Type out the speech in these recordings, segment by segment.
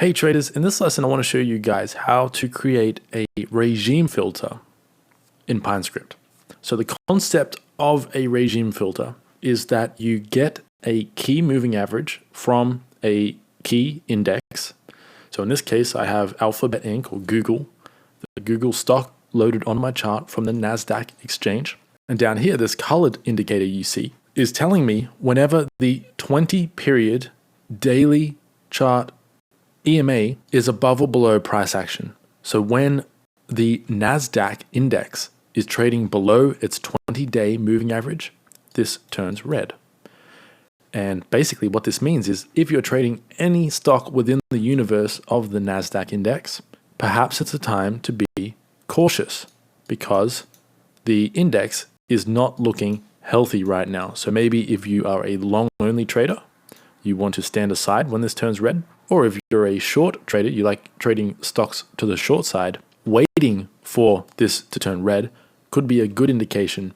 Hey traders, in this lesson I want to show you guys how to create a regime filter in PineScript. So the concept of a regime filter is that you get a key moving average from a key index. So in this case I have Alphabet Inc. or Google, the Google stock loaded on my chart from the NASDAQ exchange. And down here this colored indicator you see is telling me whenever the 20 period daily chart EMA is above or below price action. So when the NASDAQ index is trading below its 20-day moving average, this turns red. And basically what this means is if you're trading any stock within the universe of the NASDAQ index, perhaps it's a time to be cautious because the index is not looking healthy right now. So maybe if you are a long-only trader, you want to stand aside when this turns red. Or if you're a short trader, you like trading stocks to the short side, waiting for this to turn red could be a good indication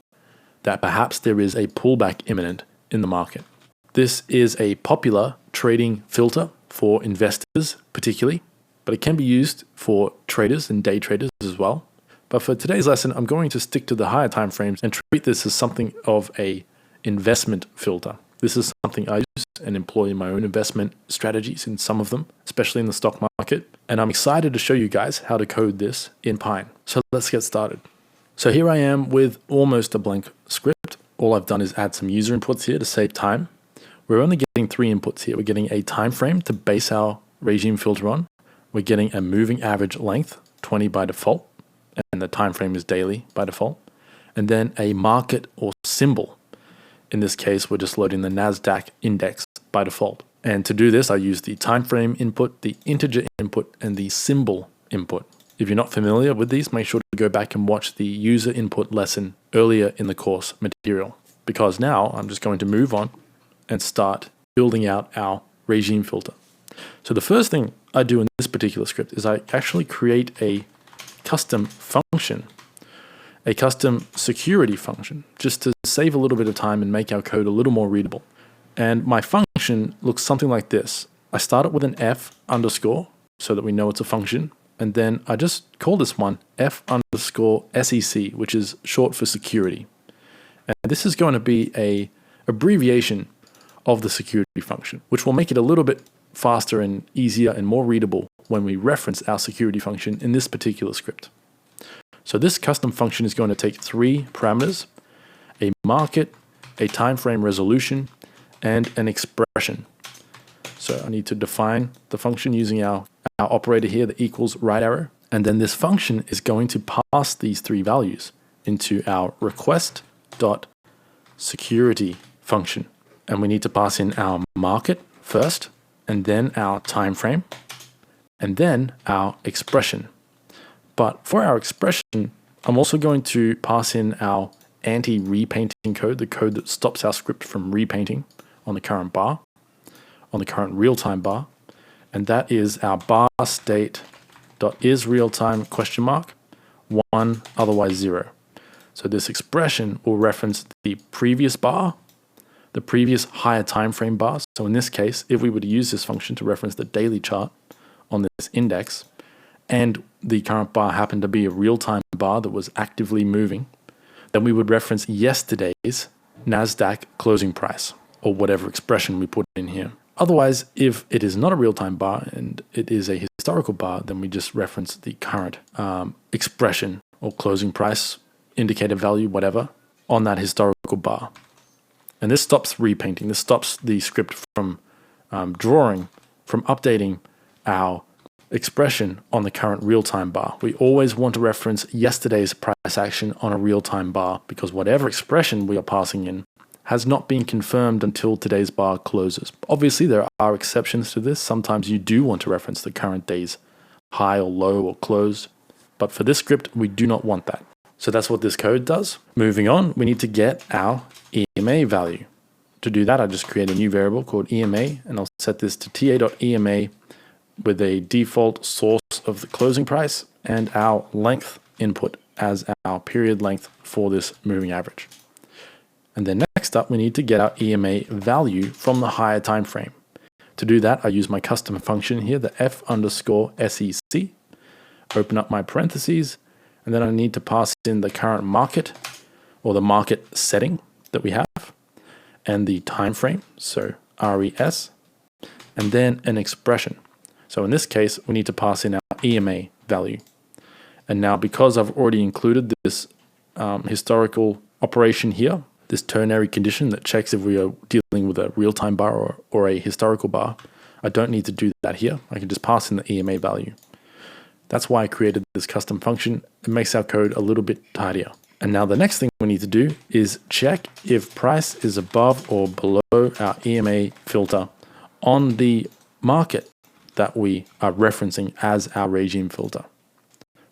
that perhaps there is a pullback imminent in the market. This is a popular trading filter for investors particularly, but it can be used for traders and day traders as well. But for today's lesson, I'm going to stick to the higher time frames and treat this as something of a investment filter. This is something I use and employ in my own investment strategies in some of them, especially in the stock market. And I'm excited to show you guys how to code this in Pine. So let's get started. So here I am with almost a blank script. All I've done is add some user inputs here to save time. We're only getting 3 inputs here. We're getting a time frame to base our regime filter on. We're getting a moving average length, 20 by default, and the time frame is daily by default. And then a market or symbol. In this case, we're just loading the NASDAQ index by default. And to do this, I use the time frame input, the integer input, and the symbol input. If you're not familiar with these, make sure to go back and watch the user input lesson earlier in the course material. Because now I'm just going to move on and start building out our regime filter. So the first thing I do in this particular script is I actually create a custom function, a custom security function, just to save a little bit of time and make our code a little more readable. And my function looks something like this. I start it with an F underscore so that we know it's a function. And then I just call this one F underscore SEC, which is short for security. And this is going to be a abbreviation of the security function, which will make it a little bit faster and easier and more readable when we reference our security function in this particular script. So this custom function is going to take 3 parameters, a market, a time frame resolution, and an expression. So I need to define the function using our operator here, the equals right arrow. And then this function is going to pass these 3 values into our request.security function. And we need to pass in our market first, and then our time frame, and then our expression. But for our expression, I'm also going to pass in our anti-repainting code, the code that stops our script from repainting on the current bar, on the current real-time bar. And that is our bar state.isRealtime question mark 1 otherwise 0. So this expression will reference the previous bar, the previous higher time frame bar. So in this case, if we were to use this function to reference the daily chart on this index, and the current bar happened to be a real-time bar that was actively moving, then we would reference yesterday's NASDAQ closing price, or whatever expression we put in here. Otherwise, if it is not a real-time bar and it is a historical bar, then we just reference the current expression or closing price, indicator value, whatever, on that historical bar. And this stops repainting. This stops the script from updating our expression on the current real-time bar. We always want to reference yesterday's price action on a real-time bar because whatever expression we are passing in has not been confirmed until today's bar closes. Obviously, there are exceptions to this. Sometimes you do want to reference the current day's high or low or close, but for this script, we do not want that. So that's what this code does. Moving on, we need to get our EMA value. To do that, I just create a new variable called EMA, and I'll set this to ta.ema with a default source of the closing price and our length input as our period length for this moving average. And then next up, we need to get our EMA value from the higher time frame. To do that, I use my custom function here, the f_sec, open up my parentheses, and then I need to pass in the current market or the market setting that we have and the time frame, so RES, and then an expression. So in this case, we need to pass in our EMA value. And now because I've already included this historical operation here, this ternary condition that checks if we are dealing with a real-time bar or a historical bar, I don't need to do that here. I can just pass in the EMA value. That's why I created this custom function. It makes our code a little bit tidier. And now the next thing we need to do is check if price is above or below our EMA filter on the market that we are referencing as our regime filter.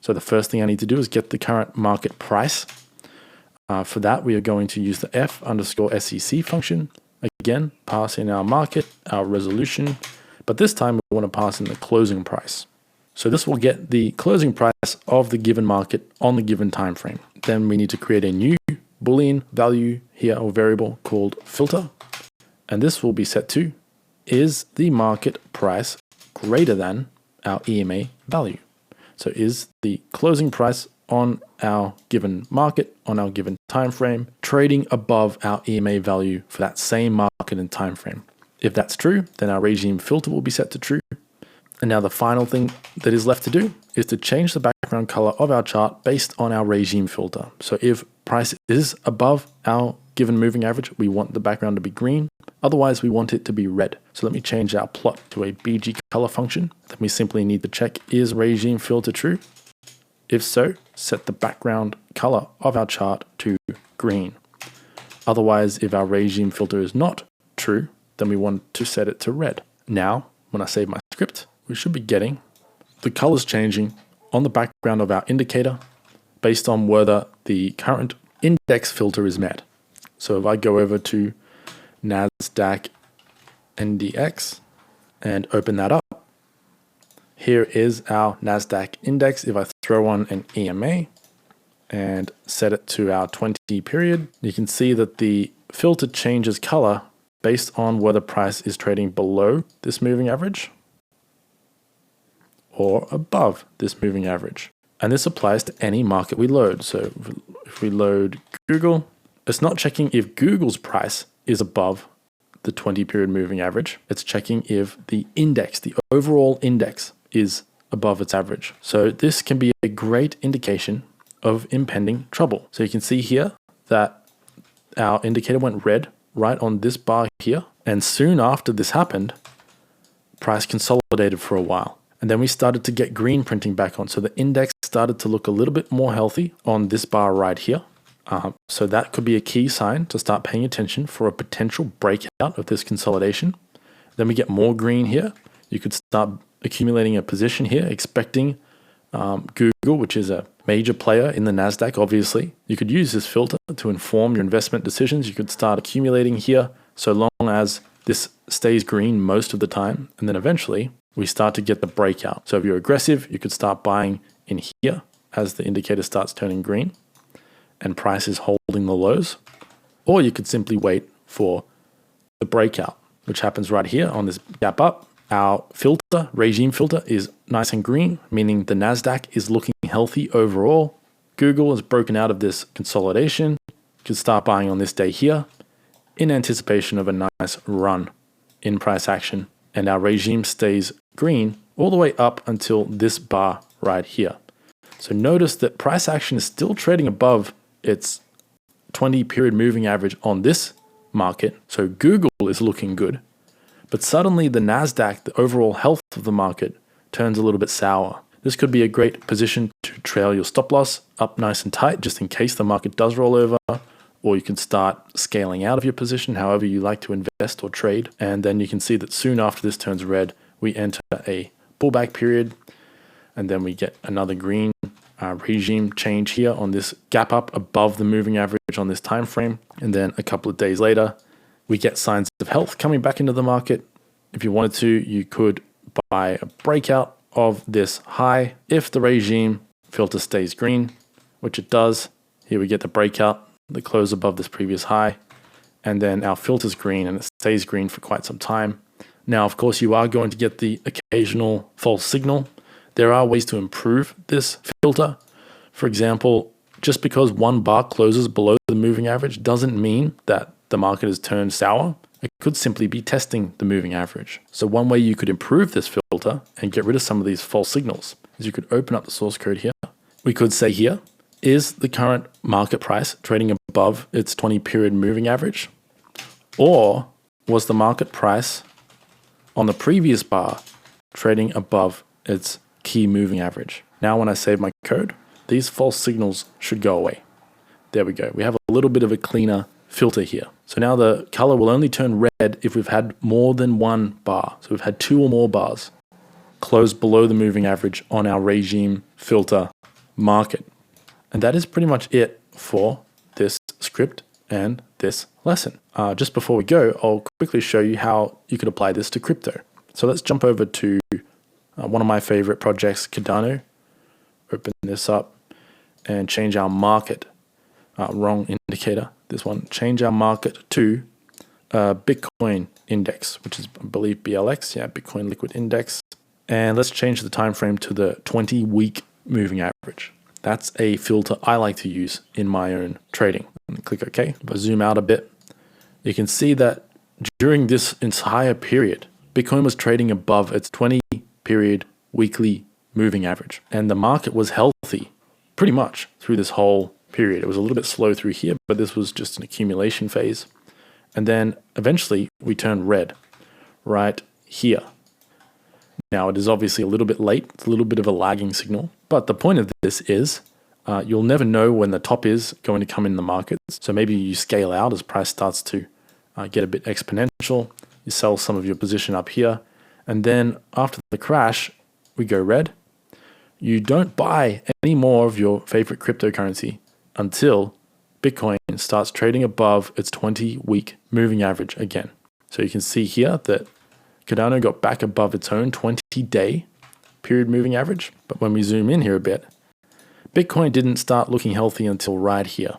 So the first thing I need to do is get the current market price. For that, we are going to use the f_sec function. Again, pass in our market, our resolution, but this time we want to pass in the closing price. So this will get the closing price of the given market on the given time frame. Then we need to create a new Boolean value here or variable called filter. And this will be set to, is the market price greater than our EMA value? So is the closing price on our given market, on our given time frame, trading above our EMA value for that same market and time frame? If that's true, then our regime filter will be set to true. And now the final thing that is left to do is to change the background color of our chart based on our regime filter. So if price is above our given moving average, we want the background to be green. Otherwise, we want it to be red. So let me change our plot to a BG color function. Then we simply need to check, is regime filter true? If so, set the background color of our chart to green. Otherwise, if our regime filter is not true, then we want to set it to red. Now, when I save my script, we should be getting the colors changing on the background of our indicator based on whether the current index filter is met. So if I go over to NASDAQ NDX and open that up, here is our NASDAQ index. If I throw on an EMA and set it to our 20 period, you can see that the filter changes color based on whether price is trading below this moving average or above this moving average. And this applies to any market we load. So if we load Google, it's not checking if Google's price is above the 20 period moving average. It's checking if the index, the overall index, is above its average. So this can be a great indication of impending trouble. So you can see here that our indicator went red right on this bar here. And soon after this happened, price consolidated for a while. And then we started to get green printing back on. So the index started to look a little bit more healthy on this bar right here. So that could be a key sign to start paying attention for a potential breakout of this consolidation. Then we get more green here. You could start accumulating a position here, expecting Google, which is a major player in the NASDAQ, obviously. You could use this filter to inform your investment decisions. You could start accumulating here so long as this stays green most of the time. And then eventually we start to get the breakout. So if you're aggressive, you could start buying in here as the indicator starts turning green and price is holding the lows. Or you could simply wait for the breakout, which happens right here on this gap up. Our filter, regime filter, is nice and green, meaning the NASDAQ is looking healthy overall. Google has broken out of this consolidation. You could start buying on this day here in anticipation of a nice run in price action. And our regime stays green all the way up until this bar right here. So notice that price action is still trading above its 20 period moving average on this market. So Google is looking good. But suddenly the NASDAQ, the overall health of the market, turns a little bit sour. This could be a great position to trail your stop loss up nice and tight, just in case the market does roll over. Or you can start scaling out of your position, however you like to invest or trade. And then you can see that soon after this turns red, we enter a pullback period. And then we get another green regime change here on this gap up above the moving average on this time frame. And then a couple of days later, we get signs of health coming back into the market. If you wanted to, you could buy a breakout of this high. If the regime filter stays green, which it does, here we get the breakout, the close above this previous high, and then our filter's green and it stays green for quite some time. Now, of course, you are going to get the occasional false signal. There are ways to improve this filter. For example, just because one bar closes below the moving average doesn't mean that the market has turned sour. It could simply be testing the moving average. So one way you could improve this filter and get rid of some of these false signals is you could open up the source code here. We could say here, is the current market price trading above its 20-period moving average? Or was the market price on the previous bar trading above its key moving average? Now when I save my code, these false signals should go away. There we go. We have a little bit of a cleaner filter here. So now the color will only turn red if we've had more than one bar. So we've had 2 or more bars close below the moving average on our regime filter market. And that is pretty much it for this script and this lesson. Just before we go, I'll quickly show you how you could apply this to crypto. So let's jump over to one of my favorite projects, Cardano. Open this up and change our market. Wrong indicator. This one. Change our market to Bitcoin index, which is, I believe, BLX. Yeah, Bitcoin Liquid Index. And let's change the time frame to the 20-week moving average. That's a filter I like to use in my own trading. And click OK. If I zoom out a bit, you can see that during this entire period, Bitcoin was trading above its 20-period weekly moving average. And the market was healthy pretty much through this whole period. It was a little bit slow through here, but this was just an accumulation phase. And then eventually we turned red right here. Now it is obviously a little bit late. It's a little bit of a lagging signal. But the point of this is you'll never know when the top is going to come in the markets. So maybe you scale out as price starts to get a bit exponential. You sell some of your position up here. And then after the crash, we go red. You don't buy any more of your favorite cryptocurrency until Bitcoin starts trading above its 20-week moving average again. So you can see here that Cardano got back above its own 20-day period moving average. But when we zoom in here a bit, Bitcoin didn't start looking healthy until right here.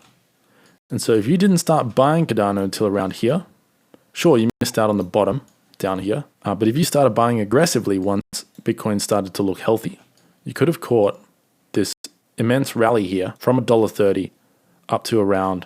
And so if you didn't start buying Cardano until around here, sure, you missed out on the bottom down here. But if you started buying aggressively once Bitcoin started to look healthy, you could have caught this immense rally here from $1.30 up to around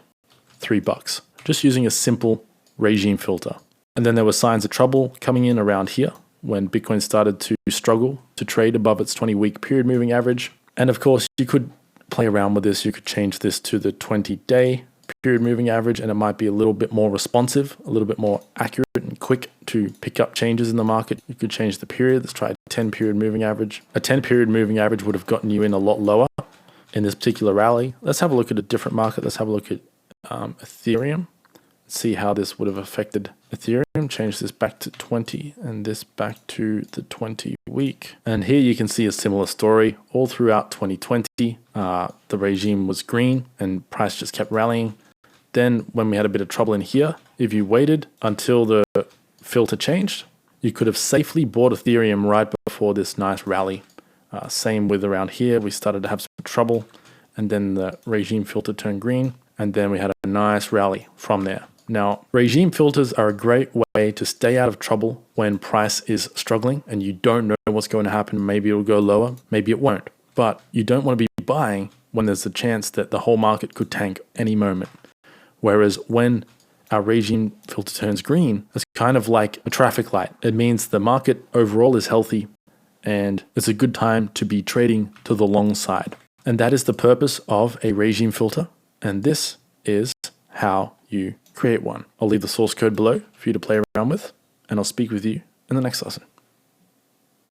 $3, just using a simple regime filter. And then there were signs of trouble coming in around here when Bitcoin started to struggle to trade above its 20-week period moving average. And of course, you could play around with this. You could change this to the 20-day period moving average, and it might be a little bit more responsive, a little bit more accurate and quick to pick up changes in the market. You could change the period. Let's try a 10-period moving average. A 10-period moving average would have gotten you in a lot lower in this particular rally. Let's have a look at a different market. Let's have a look at Ethereum. See how this would have affected Ethereum. Change this back to 20 and this back to the 20-week. And here you can see a similar story all throughout 2020. The regime was green and price just kept rallying. Then when we had a bit of trouble in here, if you waited until the filter changed, you could have safely bought Ethereum right before this nice rally. Same with around here, we started to have some trouble and then the regime filter turned green and then we had a nice rally from there. Now, regime filters are a great way to stay out of trouble when price is struggling and you don't know what's going to happen. Maybe it'll go lower, maybe it won't. But you don't want to be buying when there's a chance that the whole market could tank any moment. Whereas when our regime filter turns green, it's kind of like a traffic light. It means the market overall is healthy and it's a good time to be trading to the long side. And that is the purpose of a regime filter. And this is how you create one. I'll leave the source code below for you to play around with, and I'll speak with you in the next lesson.